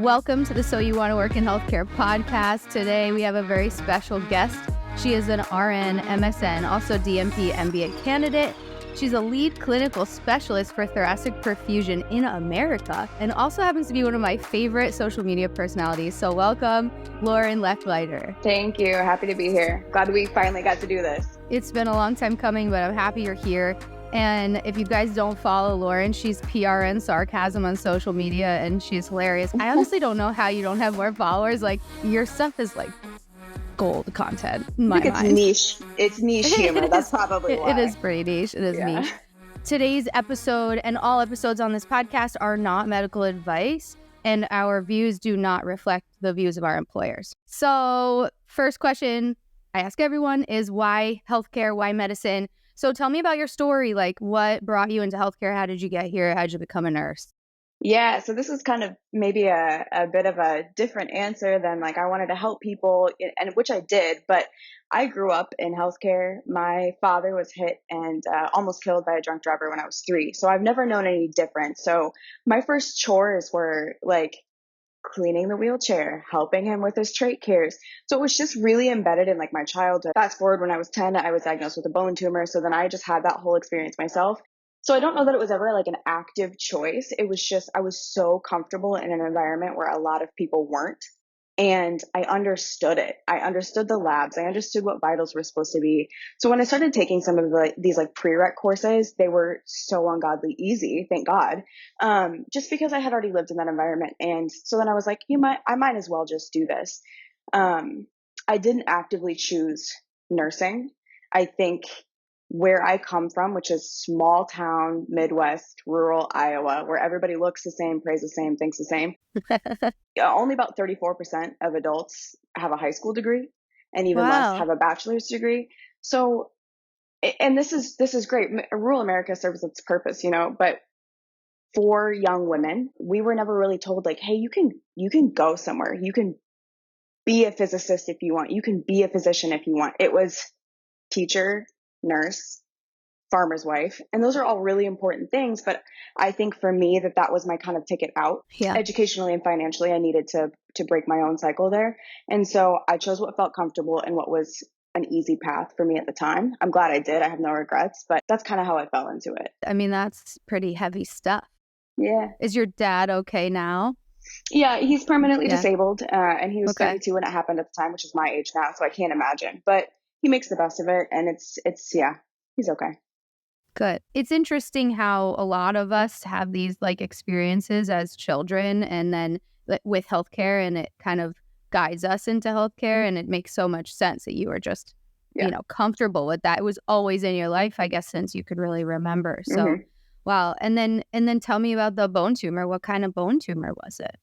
Welcome to the So You Want to Work in Healthcare podcast. Today we have a very special guest. She is an RN, MSN, also DNP MBA candidate. She's a lead clinical specialist for thoracic perfusion in America and also happens to be one of my favorite social media personalities. So welcome, Lauren Leckliter. Thank you. Happy to be here. Glad we finally got to do this. It's been a long time coming, but I'm happy you're here. And if you guys don't follow Lauren, she's PRN Sarcasm on social media, and she's hilarious. I honestly don't know how you don't have more followers. Like, your stuff is like gold content in my mind. It's niche. It's niche humor. That's probably why. It is pretty niche. It is niche. Today's episode and all episodes on this podcast are not medical advice, and our views do not reflect the views of our employers. So, first question I ask everyone is why healthcare? Why medicine? So tell me about your story. Like, what brought you into healthcare? How did you get here? How did you become a nurse? Yeah, so this is kind of maybe a bit of a different answer than like I wanted to help people, and which I did, but I grew up in healthcare. My father was hit and almost killed by a drunk driver when I was 3. So I've never known any difference. So my first chores were like cleaning the wheelchair, helping him with his trach cares. So it was just really embedded in like my childhood. Fast forward, when I was 10, I was diagnosed with a bone tumor. So then I just had that whole experience myself. So I don't know that it was ever like an active choice. It was just, I was so comfortable in an environment where a lot of people weren't. And I understood it. I understood the labs. I understood what vitals were supposed to be. So when I started taking some of these like prereq courses, they were so ungodly easy, thank God, just because I had already lived in that environment. And so then I was like, I might as well just do this. I didn't actively choose nursing. I think where I come from, which is small town, Midwest, rural Iowa, where everybody looks the same, prays the same, thinks the same. Only about 34% of adults have a high school degree, and even less have a bachelor's degree. So, and this is great. Rural America serves its purpose, but for young women, we were never really told like, hey, you can go somewhere. You can be a physicist if you want. You can be a physician if you want. It was teacher, nurse, farmer's wife. And those are all really important things. But I think for me that was my kind of ticket out. Yeah. Educationally and financially, I needed to break my own cycle there. And so I chose what felt comfortable and what was an easy path for me at the time. I'm glad I did. I have no regrets, but that's kind of how I fell into it. I mean, that's pretty heavy stuff. Yeah. Is your dad okay now? Yeah, he's permanently disabled, and he was 32 when it happened at the time, which is my age now, so I can't imagine. But he makes the best of it, and it's he's okay. Good. It's interesting how a lot of us have these like experiences as children, and then with healthcare, and it kind of guides us into healthcare, and it makes so much sense that you were just comfortable with that. It was always in your life, I guess, since you could really remember. So. Wow. And then tell me about the bone tumor. What kind of bone tumor was it?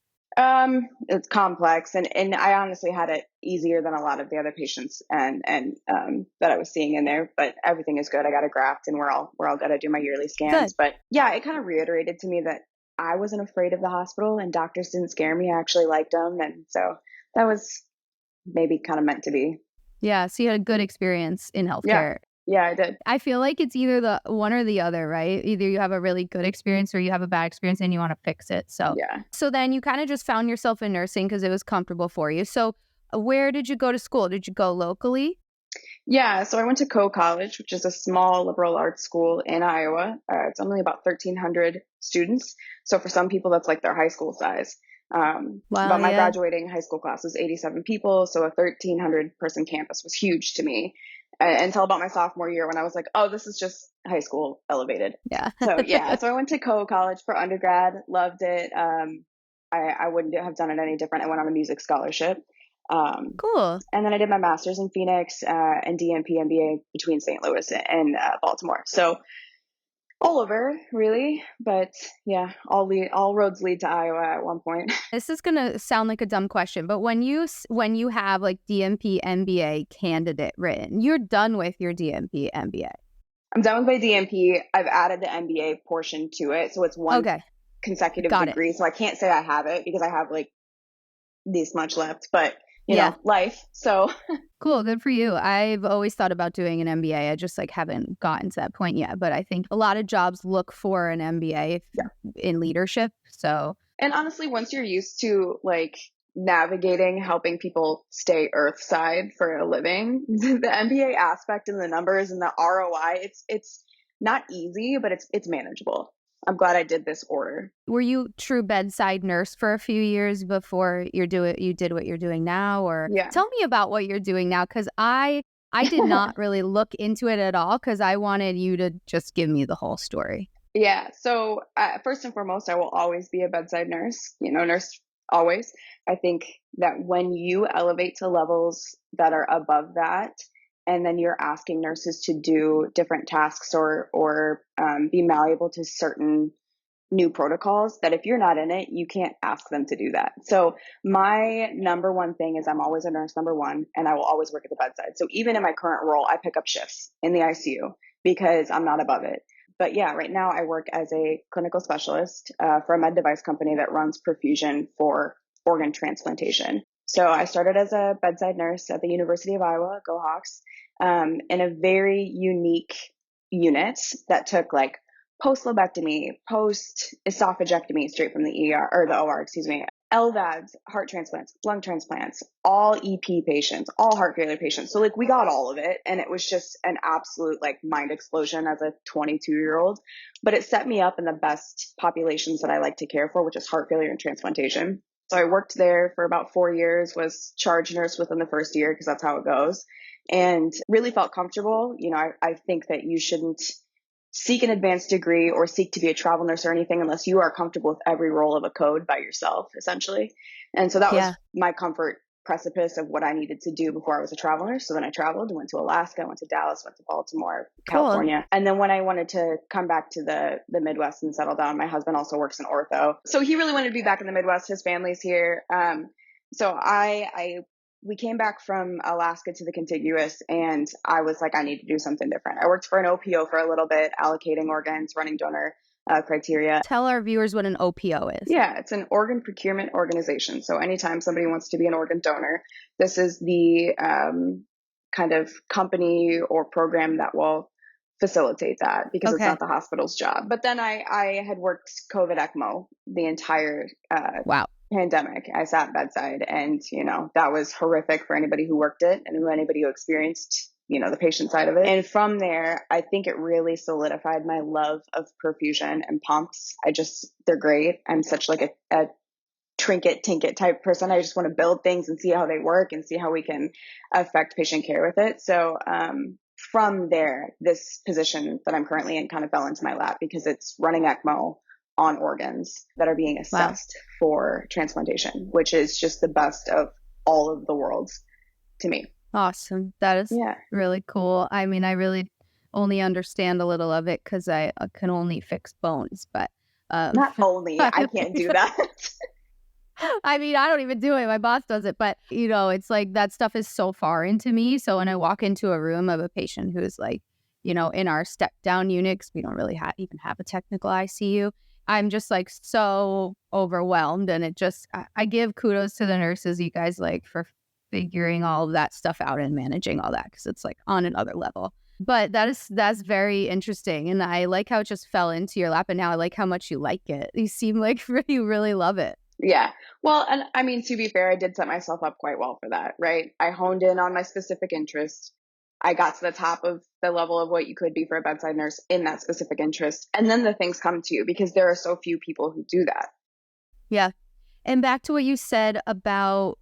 It's complex, and I honestly had it easier than a lot of the other patients and that I was seeing in there, but everything is good. I got a graft, and we're all good. I do my yearly scans. Good. But yeah, it kind of reiterated to me that I wasn't afraid of the hospital, and doctors didn't scare me. I actually liked them. And so that was maybe kind of meant to be. Yeah. So you had a good experience in healthcare. Yeah, I did. I feel like it's either the one or the other, right? Either you have a really good experience or you have a bad experience and you want to fix it. So then you kind of just found yourself in nursing because it was comfortable for you. So where did you go to school? Did you go locally? Yeah, so I went to Coe College, which is a small liberal arts school in Iowa. It's only about 1,300 students. So for some people, that's like their high school size. But my graduating high school class was 87 people. So a 1,300 person campus was huge to me. Until about my sophomore year, when I was like, oh, this is just high school elevated. Yeah. So I went to Coe College for undergrad, loved it. I wouldn't have done it any different. I went on a music scholarship. Cool. And then I did my master's in Phoenix and DNP MBA between St. Louis and Baltimore. So all over, really. But yeah, all roads lead to Iowa at one point. This is going to sound like a dumb question, but when you have like DNP MBA candidate written, you're done with your DNP MBA. I'm done with my DNP. I've added the MBA portion to it. So it's one consecutive degree. So I can't say I have it because I have like this much left, but you know, life. So cool. Good for you. I've always thought about doing an MBA. I just like haven't gotten to that point yet, but I think a lot of jobs look for an MBA in leadership. So And honestly, once you're used to like navigating helping people stay earthside for a living, the MBA aspect and the numbers and the ROI, it's not easy, but it's manageable. I'm glad I did this order. Were you true bedside nurse for a few years before you did what you're doing now? Or Yeah. tell me about what you're doing now, because I did not really look into it at all because I wanted you to just give me the whole story. Yeah. So, first and foremost, I will always be a bedside nurse, nurse always. I think that when you elevate to levels that are above that, and then you're asking nurses to do different tasks or be malleable to certain new protocols, that if you're not in it, you can't ask them to do that. So my number one thing is I'm always a nurse number one, and I will always work at the bedside. So even in my current role, I pick up shifts in the ICU because I'm not above it. But yeah, right now I work as a clinical specialist for a med device company that runs perfusion for organ transplantation. So I started as a bedside nurse at the University of Iowa, go Hawks, in a very unique unit that took like post lobectomy, post esophagectomy straight from the ER or the OR, excuse me, LVADs, heart transplants, lung transplants, all EP patients, all heart failure patients. So like we got all of it, and it was just an absolute like mind explosion as a 22-year-old. But it set me up in the best populations that I like to care for, which is heart failure and transplantation. So I worked there for about 4 years, was charge nurse within the first year because that's how it goes, and really felt comfortable. I think that you shouldn't seek an advanced degree or seek to be a travel nurse or anything unless you are comfortable with every roll of a code by yourself, essentially. And so that was Yeah. my comfort precipice of what I needed to do before I was a travel nurse. So then I traveled, went to Alaska, went to Dallas, went to Baltimore, Cool. California. And then when I wanted to come back to the Midwest and settle down, my husband also works in ortho. So he really wanted to be back in the Midwest. His family's here. So we came back from Alaska to the contiguous, and I was like, I need to do something different. I worked for an OPO for a little bit, allocating organs, running donor criteria. Tell our viewers what an OPO is. Yeah, it's an organ procurement organization. So anytime somebody wants to be an organ donor, this is the kind of company or program that will facilitate that, because it's not the hospital's job. But then I had worked COVID ECMO the entire Wow. pandemic. I sat bedside, and that was horrific for anybody who worked it and anybody who experienced the patient side of it. And from there, I think it really solidified my love of perfusion and pumps. They're great. I'm such like a trinket tinket type person. I just want to build things and see how they work and see how we can affect patient care with it. So from there, this position that I'm currently in kind of fell into my lap because it's running ECMO on organs that are being assessed for transplantation, which is just the best of all of the worlds to me. Awesome. That is really cool. I mean, I really only understand a little of it because I can only fix bones, but not only, I can't do that. I mean, I don't even do it. My boss does it, but it's like that stuff is so foreign to me. So when I walk into a room of a patient who's like, in our step down unit, 'cause we don't really even have a technical ICU, I'm just like so overwhelmed. And I give kudos to the nurses, you guys, like for figuring all of that stuff out and managing all that, because it's like on another level. But that's very interesting. And I like how it just fell into your lap, and now I like how much you like it. You seem like you really love it. Yeah. Well, and I mean, to be fair, I did set myself up quite well for that, right? I honed in on my specific interest. I got to the top of the level of what you could be for a bedside nurse in that specific interest. And then the things come to you because there are so few people who do that. Yeah. And back to what you said about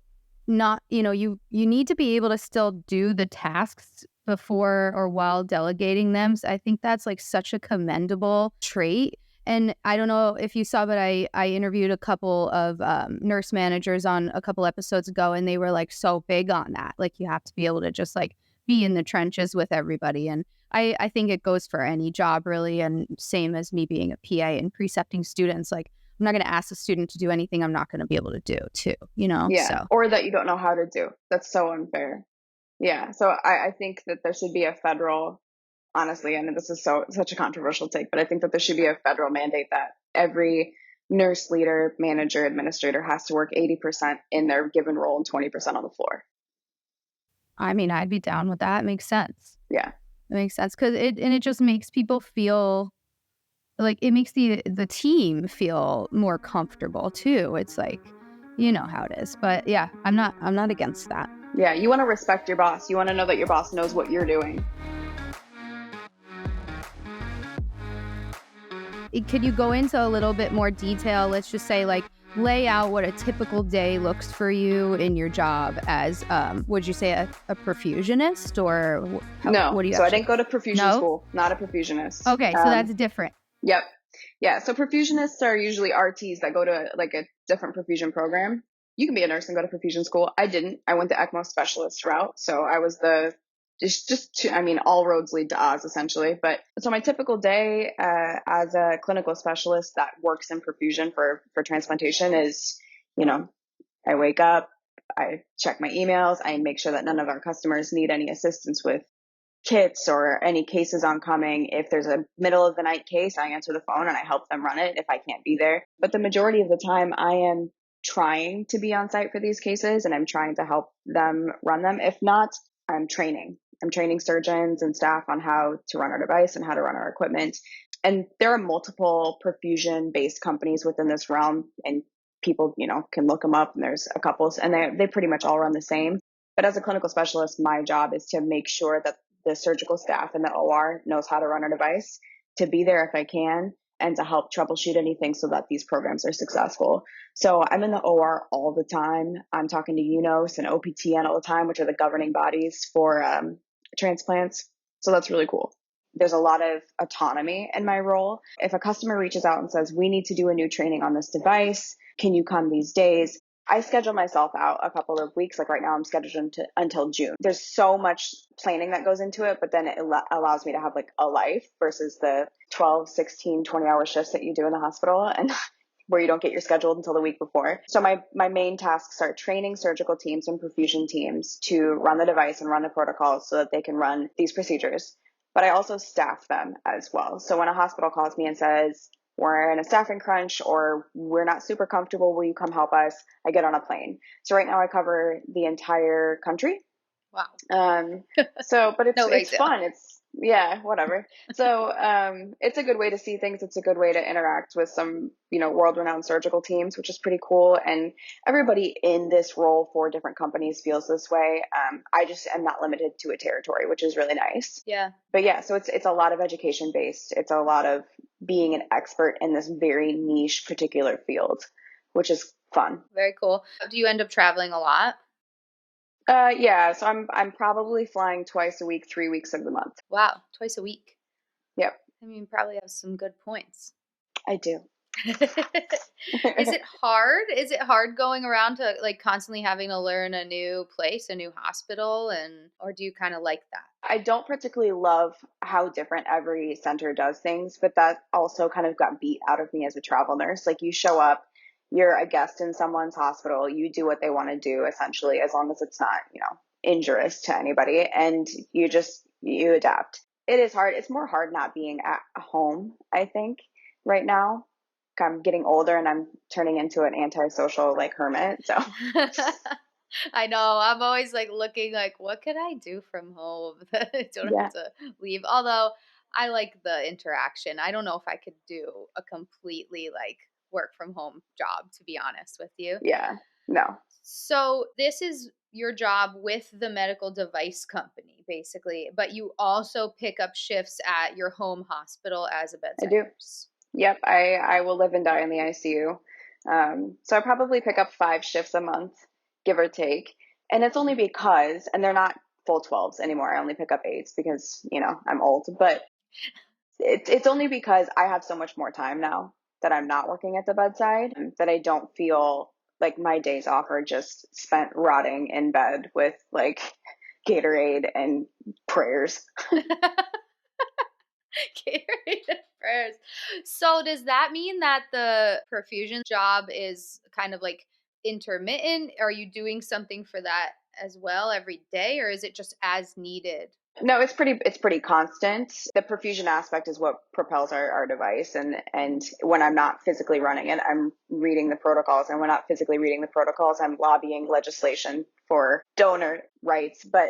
not, you need to be able to still do the tasks before or while delegating them. So I think that's like such a commendable trait. And I don't know if you saw, but I interviewed a couple of nurse managers on a couple episodes ago, and they were like so big on that. Like you have to be able to just like be in the trenches with everybody. And I think it goes for any job really. And same as me being a PA and precepting students, like I'm not going to ask a student to do anything I'm not going to be able to do too, Yeah. So. Or that you don't know how to do. That's so unfair. Yeah. So I think that there should be a federal, honestly, and this is such a controversial take, but I think that there should be a federal mandate that every nurse leader, manager, administrator has to work 80% in their given role and 20% on the floor. I mean, I'd be down with that. It makes sense. Yeah. It makes sense because it just makes people feel like it makes the team feel more comfortable too. It's like, you know how it is. But yeah, I'm not against that. Yeah, you want to respect your boss. You want to know that your boss knows what you're doing. Could you go into a little bit more detail? Let's just say, like, lay out what a typical day looks for you in your job as, would you say a perfusionist, or No, what do you so I actually? didn't go to perfusion No. school, not a perfusionist. Okay, so that's different. Yep. Yeah, so perfusionists are usually RTs that go to like a different perfusion program. You can be a nurse and go to perfusion school. I didn't. I went the ECMO specialist route. So I was I mean, all roads lead to Oz essentially. But so my typical day as a clinical specialist that works in perfusion for transplantation is, you know, I wake up, I check my emails, I make sure that none of our customers need any assistance with kits or any cases oncoming. If there's a middle of the night case, I answer the phone and I help them run it if I can't be there. But the majority of the time, I am trying to be on site for these cases and I'm trying to help them run them. If not, I'm training. I'm training surgeons and staff on how to run our device and how to run our equipment. And there are multiple perfusion based companies within this realm, and people, can look them up, and there's a couple, and they pretty much all run the same. But as a clinical specialist, my job is to make sure that the surgical staff in the OR knows how to run our device, to be there if I can, and to help troubleshoot anything so that these programs are successful. So I'm in the OR all the time. I'm talking to UNOS and OPTN all the time, which are the governing bodies for transplants. So that's really cool. There's a lot of autonomy in my role. If a customer reaches out and says, we need to do a new training on this device, can you come these days? I schedule myself out a couple of weeks. Like right now, I'm scheduled until June. There's so much planning that goes into it, but then it allows me to have like a life versus the 12, 16, 20-hour shifts that you do in the hospital and where you don't get your scheduled until the week before. So my main tasks are training surgical teams and perfusion teams to run the device and run the protocols so that they can run these procedures. But I also staff them as well. So when a hospital calls me and says, we're in a staffing crunch or we're not super comfortable, will you come help us? I get on a plane. So right now I cover the entire country. Wow. But No big it's deal. fun. Whatever. So it's a good way to see things. It's a good way to interact with some, world-renowned surgical teams, which is pretty cool. And everybody in this role for different companies feels this way. I just am not limited to a territory, which is really nice. Yeah. But yeah, so it's a lot of education based. It's a lot of being an expert in this very niche particular field, which is fun. Very cool. Do you end up traveling a lot? Yeah, so I'm probably flying twice a week, 3 weeks of the month. Wow, twice a week. Yep, I mean, probably have some good points. I do. Is it hard? Is it hard going around to like constantly having to learn a new place, a new hospital, or do you kind of like that? I don't particularly love how different every center does things, but that also kind of got beat out of me as a travel nurse. Like you show up, you're a guest in someone's hospital, you do what they want to do essentially, as long as it's not, injurious to anybody, and you adapt. It is hard. It's more hard not being at home, I think, right now. I'm getting older and I'm turning into an antisocial like hermit. So I know. I'm always like looking like, what could I do from home that I don't yeah, have to leave? Although I like the interaction. I don't know if I could do a completely like work from home job, to be honest with you. yeah, no, So this is your job with the medical device company, basically, but you also pick up shifts at your home hospital as a I bedside do. nurse. Yep, I will live and die in the ICU. So I probably pick up 5 shifts a month, give or take. And it's only because, and they're not full 12s anymore. I only pick up 8s because, I'm old. But it's only because I have so much more time now that I'm not working at the bedside, that I don't feel like my days off are just spent rotting in bed with like Gatorade and prayers. Curated prayers. So does that mean that the perfusion job is kind of like intermittent? Are you doing something for that as well every day, or is it just as needed? No, it's pretty constant. The perfusion aspect is what propels our device, and when I'm not physically running it, I'm reading the protocols, and when I'm not physically reading the protocols, I'm lobbying legislation for donor rights. But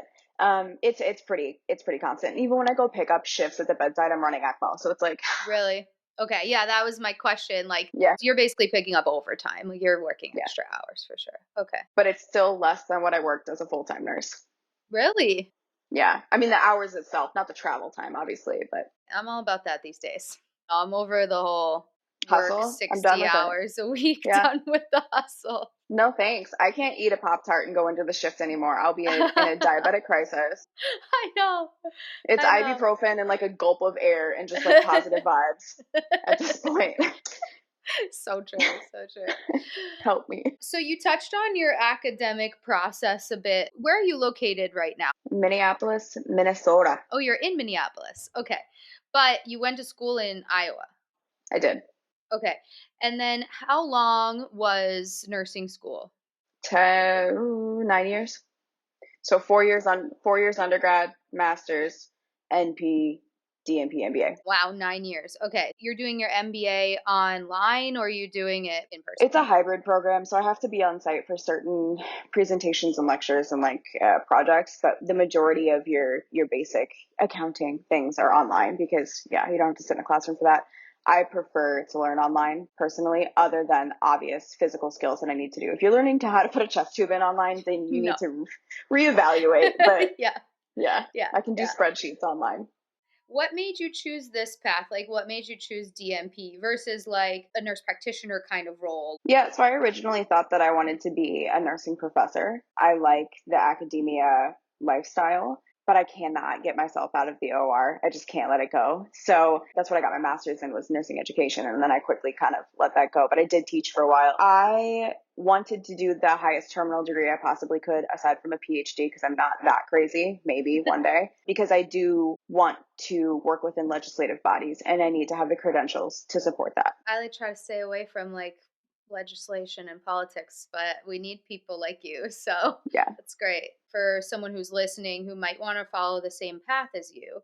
it's pretty constant. Even when I go pick up shifts at the bedside, I'm running ECMO, so it's like Really? Okay, yeah, that was my question. Like, Yeah, you're basically picking up overtime. Like, you're working yeah. extra hours for sure. Okay. But it's still less than what I worked as a full-time nurse. Really? Yeah. I mean, the hours itself, not the travel time, obviously, but I'm all about that these days. I'm over the whole work hustle, I'm done 60 with it. hours a week, Yeah. done with the hustle. No thanks. I can't eat a Pop Tart and go into the shift anymore. I'll be in a I diabetic crisis. know. It's I know. ibuprofen and like a gulp of air and just like positive vibes at this point. So true. So true. Help me. So you touched on your academic process a bit. Where are you located right now? Minneapolis, Minnesota. Oh, you're in Minneapolis. Okay. But you went to school in Iowa. I did. Okay. And then how long was nursing school? 9 years. So 4 years 4 years undergrad, master's, NP, DNP, MBA. Wow, 9 years. Okay. You're doing your MBA online or are you doing it in person? It's a hybrid program, so I have to be on site for certain presentations and lectures and like projects. But the majority of your basic accounting things are online because yeah, you don't have to sit in a classroom for that. I prefer to learn online personally, other than obvious physical skills that I need to do. If you're learning to how to put a chest tube in online, then you No. need to reevaluate. But Yeah. yeah, Yeah. I can do Yeah. spreadsheets online. What made you choose this path? Like, what made you choose DMP versus like a nurse practitioner kind of role? Yeah, so I originally thought that I wanted to be a nursing professor. I like the academia lifestyle, but I cannot get myself out of the OR. I just can't let it go. So that's what I got my master's in, was nursing education, and then I quickly kind of let that go. But I did teach for a while. I wanted to do the highest terminal degree I possibly could aside from a PhD because I'm not that crazy, maybe one day, because I do want to work within legislative bodies and I need to have the credentials to support that. I like try to stay away from like legislation and politics, but we need people like you. So Yeah. that's great for someone who's listening who might want to follow the same path as you.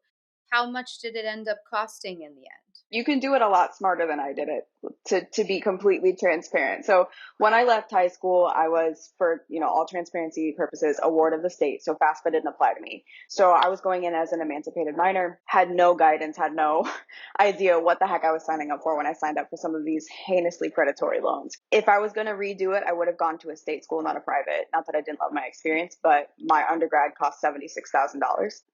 How much did it end up costing in the end? You can do it a lot smarter than I did it, to be completely transparent. So when I left high school, I was, for, all transparency purposes, a ward of the state. So FAFSA didn't apply to me. So I was going in as an emancipated minor, had no guidance, had no idea what the heck I was signing up for when I signed up for some of these heinously predatory loans. If I was going to redo it, I would have gone to a state school, not a private. Not that I didn't love my experience, but my undergrad cost $76,000.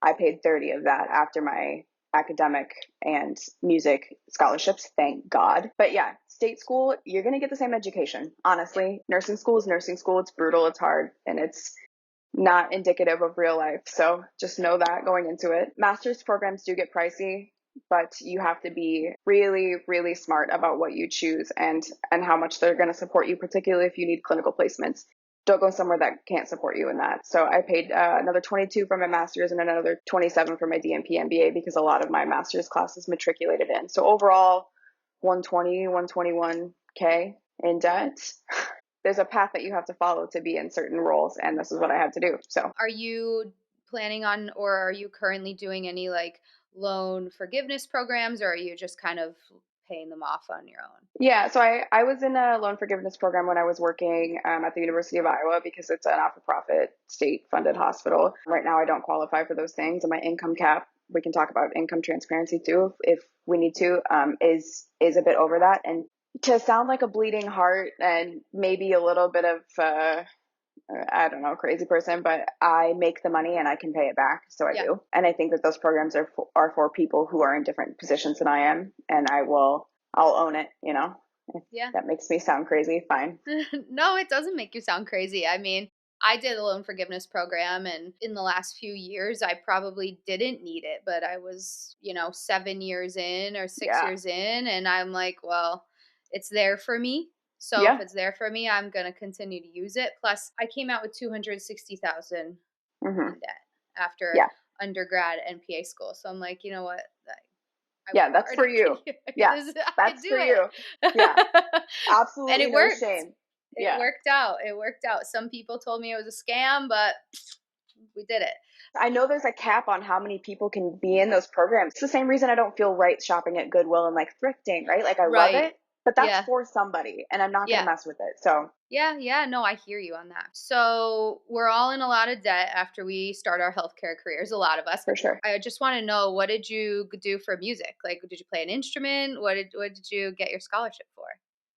I paid 30 of that after my academic and music scholarships, thank God. But yeah, state school, you're going to get the same education. Honestly, nursing school is nursing school. It's brutal, it's hard, and it's not indicative of real life. So just know that going into it. Master's programs do get pricey, but you have to be really, really smart about what you choose and how much they're going to support you, particularly if you need clinical placements. Don't go somewhere that can't support you in that. So I paid another 22 for my master's and another 27 for my DNP MBA because a lot of my master's classes matriculated in. So overall, 120, 121K in debt. There's a path that you have to follow to be in certain roles, and this is what I had to do. So Are you planning on, or are you currently doing any like loan forgiveness programs, or are you just kind of paying them off on your own? yeah, so I was in a loan forgiveness program when I was working at the University of Iowa because it's a not-for-profit state-funded hospital. Right now, I don't qualify for those things, and my income cap, we can talk about income transparency too if we need to, is a bit over that. And to sound like a bleeding heart and maybe a little bit of I don't know, crazy person, but I make the money and I can pay it back, so I Yeah. do. And I think that those programs are for people who are in different positions than I am, and I'll own it. If Yeah. that makes me sound crazy, fine. No, it doesn't make you sound crazy. I mean, I did a loan forgiveness program, and in the last few years, I probably didn't need it, but I was, 7 years in or six Yeah, years in, and I'm like, well, it's there for me. So if yeah, it's there for me, I'm gonna continue to use it. Plus, I came out with 260,000 hmm in debt after yeah, undergrad and PA school. So I'm like, you know what? I yeah. work That's hard. for you. Yeah, I can that's do for it. you. Yeah, And absolutely it no worked. shame. It Yeah. worked out. It worked out. Some people told me it was a scam, but we did it. I know there's a cap on how many people can be in those programs. It's the same reason I don't feel right shopping at Goodwill and like thrifting, right? Like I love Right. it, but that's Yeah. for somebody, and I'm not going to Yeah. mess with it. So Yeah, yeah, no, I hear you on that. So we're all in a lot of debt after we start our healthcare careers, a lot of us. for sure. I just want to know, what did you do for music? Like, did you play an instrument? What did you get your scholarship for?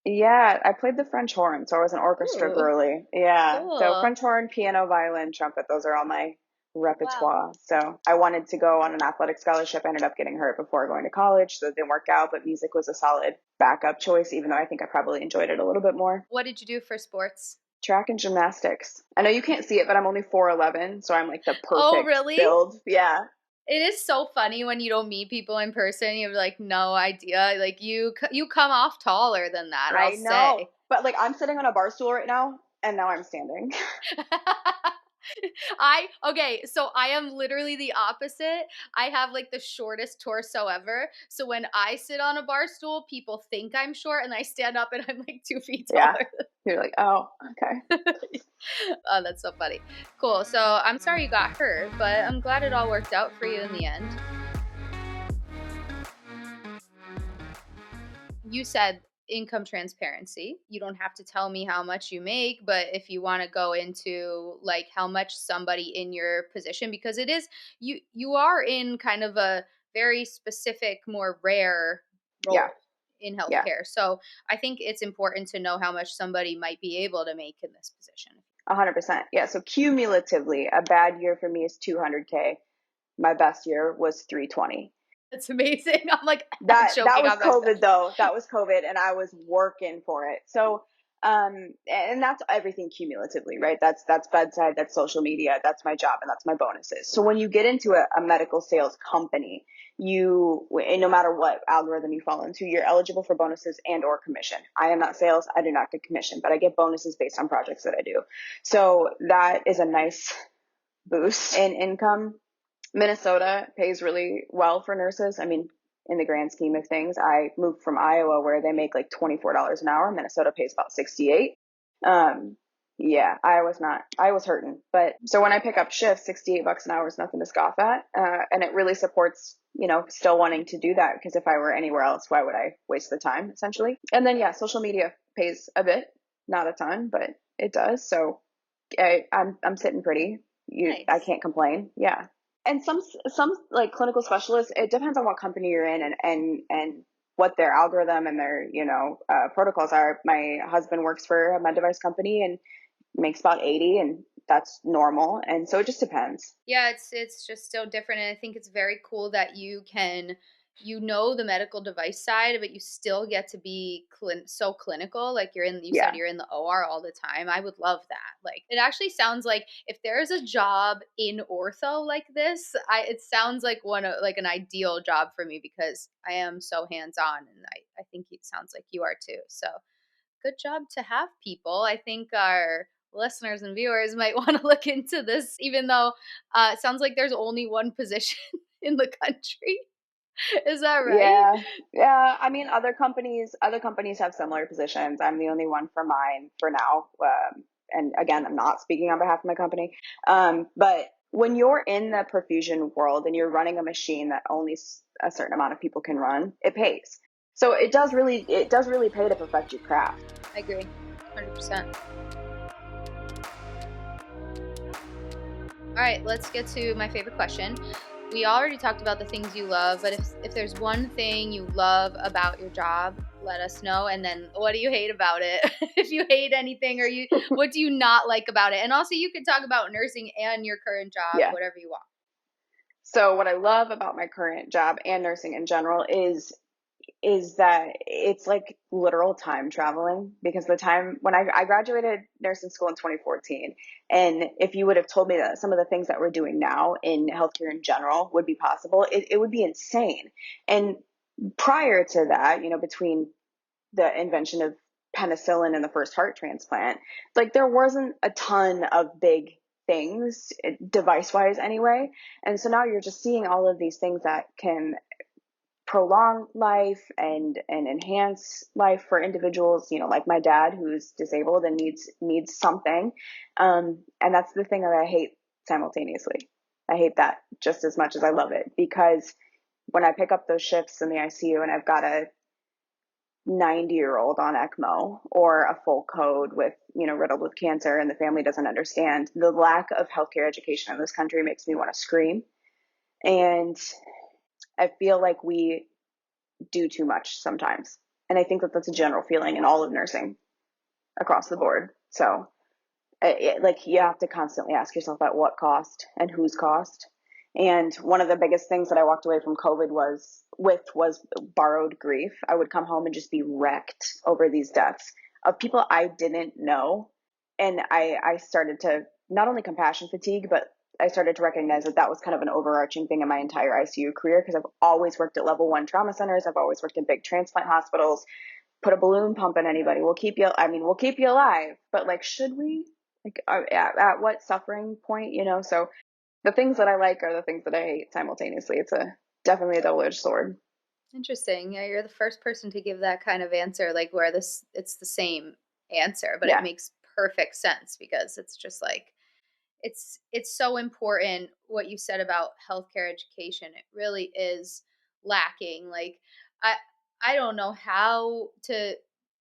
Yeah, I played the French horn, so I was an orchestra Ooh, girly. Yeah, so cool. French horn, piano, violin, trumpet, those are all my Wow. repertoire. So I wanted to go on an athletic scholarship. I ended up getting hurt before going to college, so it didn't work out, but music was a solid backup choice, even though I think I probably enjoyed it a little bit more. What did you do for sports? Track and gymnastics. I know you can't see it, but I'm only 4'11", so I'm like the Oh, perfect really? build. Yeah. It is so funny when you don't meet people in person. You have like no idea. Like you come off taller than that, I'll I know. say. But like I'm sitting on a bar stool right now, and now I'm standing. Okay, so I am literally the opposite. I have like the shortest torso ever. So when I sit on a bar stool, people think I'm short, and I stand up and I'm like 2 feet Yeah. taller. You're like, oh, okay. Oh, that's so funny. Cool. So I'm sorry you got hurt, but I'm glad it all worked out for you in the end. You said income transparency. You don't have to tell me how much you make, but if you want to go into like how much somebody in your position, because it is, you are in kind of a very specific, more rare Yeah. role in Yeah. healthcare. So I think it's important to know how much somebody might be able to make in this position. 100%. Yeah. So cumulatively, a bad year for me is 200K. My best year was 320. That's amazing. I'm like That choking was on my COVID though. That was COVID, and I was working for it. So and that's everything cumulatively, right? That's bedside, that's social media, that's my job, and that's my bonuses. So when you get into a medical sales company, and no matter what algorithm you fall into, you're eligible for bonuses and or commission. I am not sales, I do not get commission, but I get bonuses based on projects that I do. So that is a nice boost in income. Minnesota pays really well for nurses. I mean, in the grand scheme of things, I moved from Iowa where they make like $24 an hour. Minnesota pays about 68. Yeah, I was hurting. But so when I pick up shifts, $68 an hour is nothing to scoff at. And it really supports, still wanting to do that, because if I were anywhere else, why would I waste the time, essentially? And then, yeah, social media pays a bit, not a ton, but it does. So I'm sitting pretty. I nice. can't complain. Yeah. And some like clinical specialists, it depends on what company you're in, and what their algorithm and their protocols are. My husband works for a med device company and makes about 80, and that's normal. And so it just depends. Yeah, it's just so different, and I think it's very cool that the medical device side, but you still get to be so clinical. Like you said, Yeah. you're in the OR all the time. I would love that. Like it actually sounds like if there's a job in ortho like this, it sounds like like an ideal job for me, because I am so hands on, and I think it sounds like you are too. So good job to have, people. I think our listeners and viewers might want to look into this, even though it sounds like there's only one position in the country. Is that right? Yeah. Yeah. I mean, other companies have similar positions. I'm the only one for mine for now. And again, I'm not speaking on behalf of my company. But when you're in the perfusion world and you're running a machine that only a certain amount of people can run, it pays. So it does really pay to perfect your craft. I agree. 100%. All right, let's get to my favorite question. We already talked about the things you love, but if there's one thing you love about your job, let us know. And then what do you hate about it? If you hate anything, what do you not like about it? And also you can talk about nursing and your current job, Yeah. whatever you want. So what I love about my current job and nursing in general is that it's like literal time traveling, because the time when I graduated nursing school in 2014, and if you would have told me that some of the things that we're doing now in healthcare in general would be possible, it would be insane. And prior to that, between the invention of penicillin and the first heart transplant, like there wasn't a ton of big things device wise anyway. And so now you're just seeing all of these things that can prolong life and enhance life for individuals, like my dad who's disabled and needs something. And that's the thing that I hate simultaneously. I hate that just as much as I love it, because when I pick up those shifts in the ICU and I've got to 90-year-old on ECMO or a full code with, riddled with cancer, and the family doesn't understand. The lack of healthcare education in this country makes me want to scream. And I feel like we do too much sometimes. And I think that that's a general feeling in all of nursing across the board. So, like, you have to constantly ask yourself at what cost and whose cost. And one of the biggest things that I walked away from COVID was borrowed grief. I would come home and just be wrecked over these deaths of people I didn't know. And I started to not only compassion fatigue, but I started to recognize that that was kind of an overarching thing in my entire ICU career, because I've always worked at level 1 trauma centers. I've always worked in big transplant hospitals. Put a balloon pump in anybody. We'll keep you alive. But like, should we? Like, at what suffering point, So the things that I like are the things that I hate simultaneously. It's definitely a double-edged sword. Interesting. Yeah, you're the first person to give that kind of answer, like where it's the same answer, but it Yeah. makes perfect sense because it's just like it's so important what you said about healthcare education. It really is lacking. Like I I don't know how to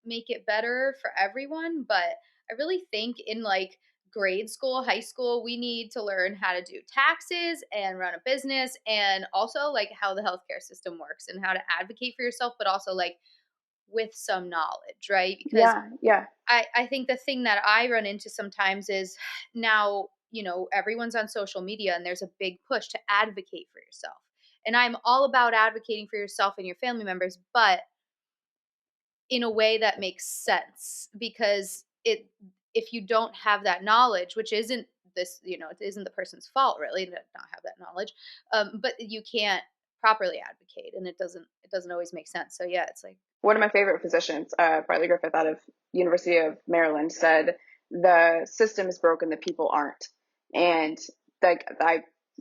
make it better for everyone, but I really think in like grade school, high school, we need to learn how to do taxes and run a business and also like how the healthcare system works and how to advocate for yourself, but also like with some knowledge, right? Because Yeah. Yeah. I think the thing that I run into sometimes is now, everyone's on social media and there's a big push to advocate for yourself. And I'm all about advocating for yourself and your family members, but in a way that makes sense because if you don't have that knowledge, which isn't it isn't the person's fault really to not have that knowledge, but you can't properly advocate and it doesn't always make sense. So yeah, it's like One of my favorite physicians, Bartley Griffith out of University of Maryland, said the system is broken, the people aren't. And like, I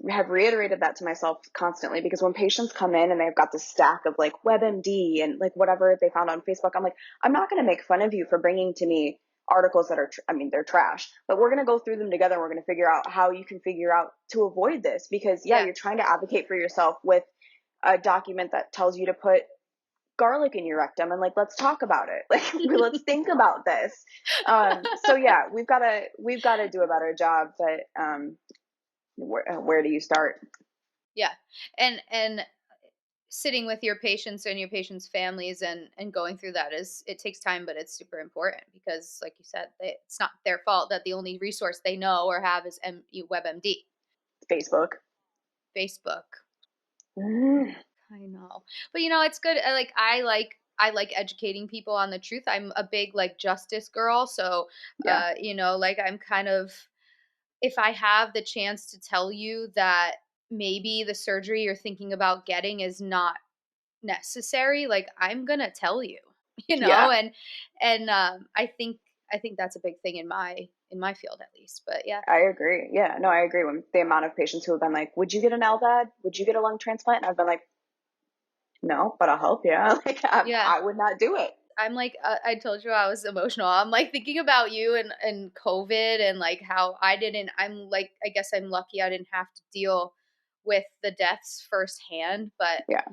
have reiterated that to myself constantly, because when patients come in and they've got this stack of like WebMD and like whatever they found on Facebook, I'm like, I'm not going to make fun of you for bringing to me articles that are, they're trash, but we're going to go through them together. We're going to figure out how you can figure out to avoid this, because yeah, yeah. you're trying to advocate for yourself with a document that tells you to put garlic in your rectum, and like, let's talk about it. Like, let's think about this. So yeah, we've got to do a better job. But where do you start? Yeah. And sitting with your patients and your patients' families and going through that is it takes time, but it's super important because, like you said, it's not their fault that the only resource they know or have is WebMD, Facebook. Facebook. Mm, I know, but it's good. I like educating people on the truth. I'm a big like justice girl, so yeah. like I'm kind of if I have the chance to tell you that maybe the surgery you're thinking about getting is not necessary, like I'm gonna tell you, Yeah, I think that's a big thing in my field at least. But yeah, I agree. Yeah, no, I agree. When the amount of patients who have been like, would you get an LVAD, would you get a lung transplant, and I've been like, no, but I'll help you. Like, yeah, I would not do it. I'm like I told you I was emotional. I'm like thinking about you and COVID and like how I'm like I guess I'm lucky I didn't have to deal with the deaths firsthand, but Yeah.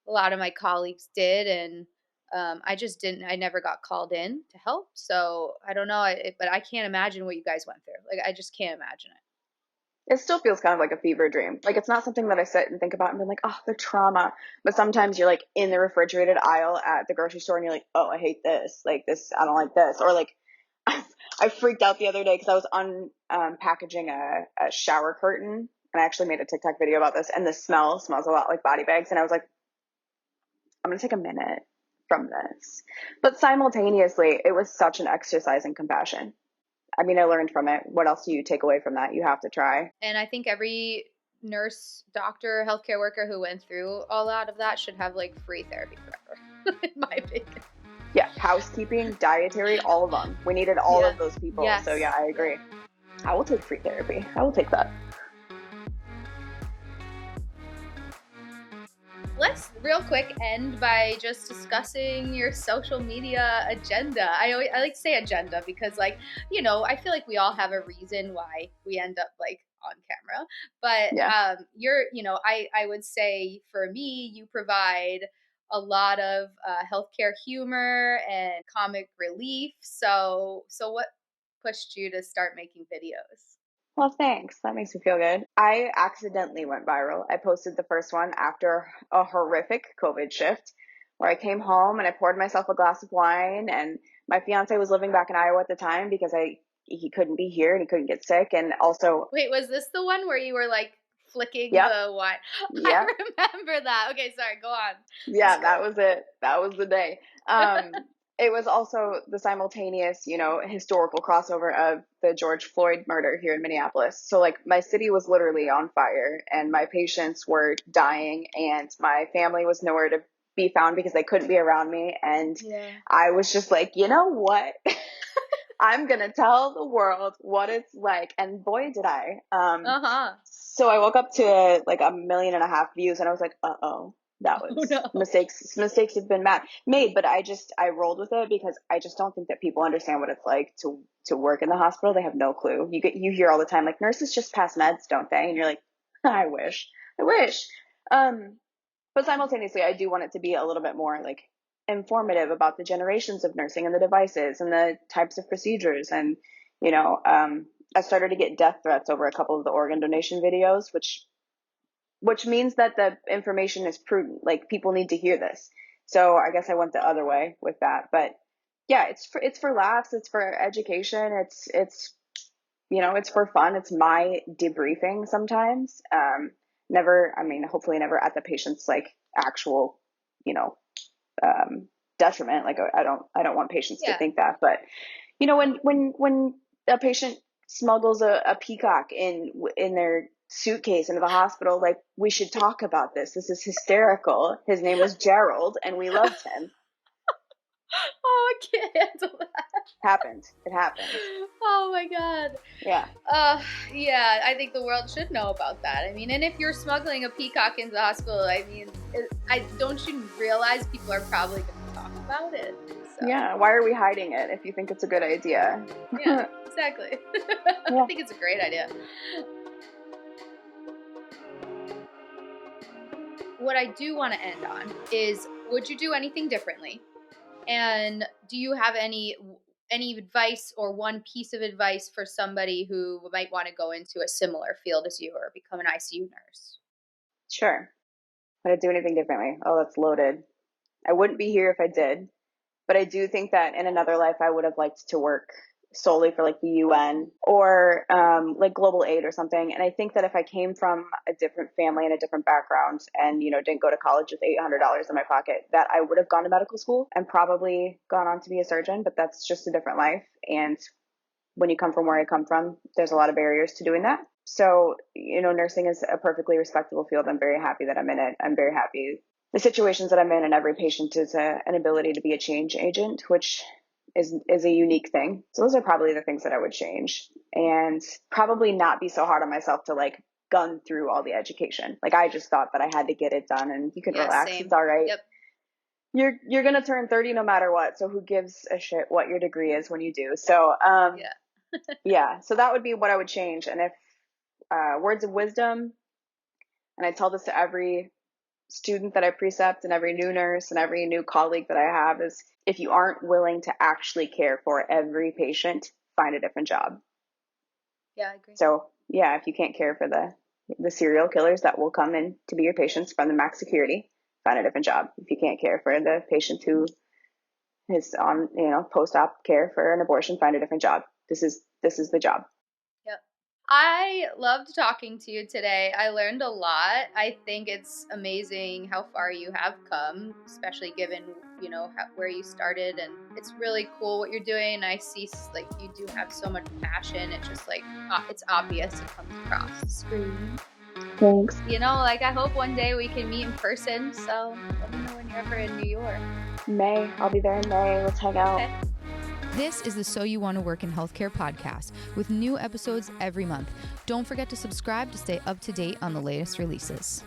a lot of my colleagues did, and I just didn't. I never got called in to help, so I don't know. But I can't imagine what you guys went through. Like I just can't imagine it. It still feels kind of like a fever dream. Like, it's not something that I sit and think about and be like, oh, the trauma. But sometimes you're like in the refrigerated aisle at the grocery store and you're like, oh, I hate this. Like, this, I don't like this. Or like, I freaked out the other day because I was packaging a shower curtain, and I actually made a TikTok video about this. And the smell smells a lot like body bags. And I was like, I'm going to take a minute from this. But simultaneously, it was such an exercise in compassion. I learned from it. What else do you take away from that? You have to try. And I think every nurse, doctor, healthcare worker who went through a lot of that should have like free therapy forever, in my opinion. Yeah, housekeeping, dietary, all of them. We needed all Yeah. of those people. Yes. So yeah, I Yeah. agree. I will take free therapy. I will take that. Let's real quick end by just discussing your social media agenda. I like to say agenda because I feel like we all have a reason why we end up like on camera. But Yeah. I would say for me, you provide a lot of healthcare humor and comic relief. So what pushed you to start making videos? Well, thanks. That makes me feel good. I accidentally went viral. I posted the first one after a horrific COVID shift where I came home and I poured myself a glass of wine, and my fiance was living back in Iowa at the time because he couldn't be here and he couldn't get sick, and also Wait, was this the one where you were like flicking yep, the wine? I yep. remember that. Okay, sorry, go on. This is Yeah, that great. was it. That was the day. It was also the simultaneous, historical crossover of the George Floyd murder here in Minneapolis. So, like, my city was literally on fire, and my patients were dying, and my family was nowhere to be found because they couldn't be around me. And Yeah. I was just like, you know what? I'm gonna tell the world what it's like, and boy, did I. Uh-huh. So I woke up to like 1.5 million views, and I was like, oh, that Oh was no. mistakes. Mistakes have been made, but I rolled with it because I just don't think that people understand what it's like to work in the hospital. They have no clue. You hear all the time like nurses just pass meds, don't they? And you're like, I wish. Um, but simultaneously, I do want it to be a little bit more like informative about the generations of nursing and the devices and the types of procedures. And, I started to get death threats over a couple of the organ donation videos, which means that the information is prudent. Like, people need to hear this. So I guess I went the other way with that. But yeah, it's for laughs, it's for education, it's for fun. It's my debriefing sometimes. Never, I mean, hopefully never at the patient's like actual, you know, detriment. Like, I don't want patients to Yeah. think that, but when a patient smuggles a peacock in their suitcase into the hospital, like, we should talk about this. This is hysterical. His name was Gerald, and we loved him. Oh, I can't handle that. It happened. Oh my god. Yeah. Yeah, I think the world should know about that. I mean, and if you're smuggling a peacock into the hospital, I mean, don't you realize people are probably going to talk about it? So, Yeah, why are we hiding it if you think it's a good idea? yeah, exactly. I Yeah. think it's a great idea. What I do want to end on is, would you do anything differently? And do you have any advice or one piece of advice for somebody who might want to go into a similar field as you or become an ICU nurse? Sure. Would I do anything differently? Oh, that's loaded. I wouldn't be here if I did. But I do think that in another life, I would have liked to work solely for like the UN or like global aid or something. And I think that if I came from a different family and a different background and, didn't go to college with $800 in my pocket, that I would have gone to medical school and probably gone on to be a surgeon. But that's just a different life. And when you come from where I come from, there's a lot of barriers to doing that. So, nursing is a perfectly respectable field. I'm very happy that I'm in it. I'm very happy the situations that I'm in, and every patient is an ability to be a change agent, which is a unique thing. So those are probably the things that I would change, and probably not be so hard on myself to like gun through all the education. Like, I just thought that I had to get it done, and you can relax. Same. It's all right. Yep. You're gonna turn 30 no matter what. So who gives a shit what your degree is when you do? So Yeah. yeah. So that would be what I would change. And if words of wisdom, and I tell this to every student that I precept and every new nurse and every new colleague that I have, is if you aren't willing to actually care for every patient, find a different job. Yeah, I agree. So yeah, if you can't care for the serial killers that will come in to be your patients from the max security, find a different job. If you can't care for the patient who is on, post-op care for an abortion, find a different job. This is the job. Yep. I loved talking to you today. I learned a lot. I think it's amazing how far you have come, especially given, where you started. And it's really cool what you're doing. I see like you do have so much passion. It's just like, it's obvious. It comes across the screen. Thanks. Like, I hope one day we can meet in person. So let me know when you're ever in New York. May. I'll be there in May. Let's hang out. Okay. This is the So You Want to Work in Healthcare podcast with new episodes every month. Don't forget to subscribe to stay up to date on the latest releases.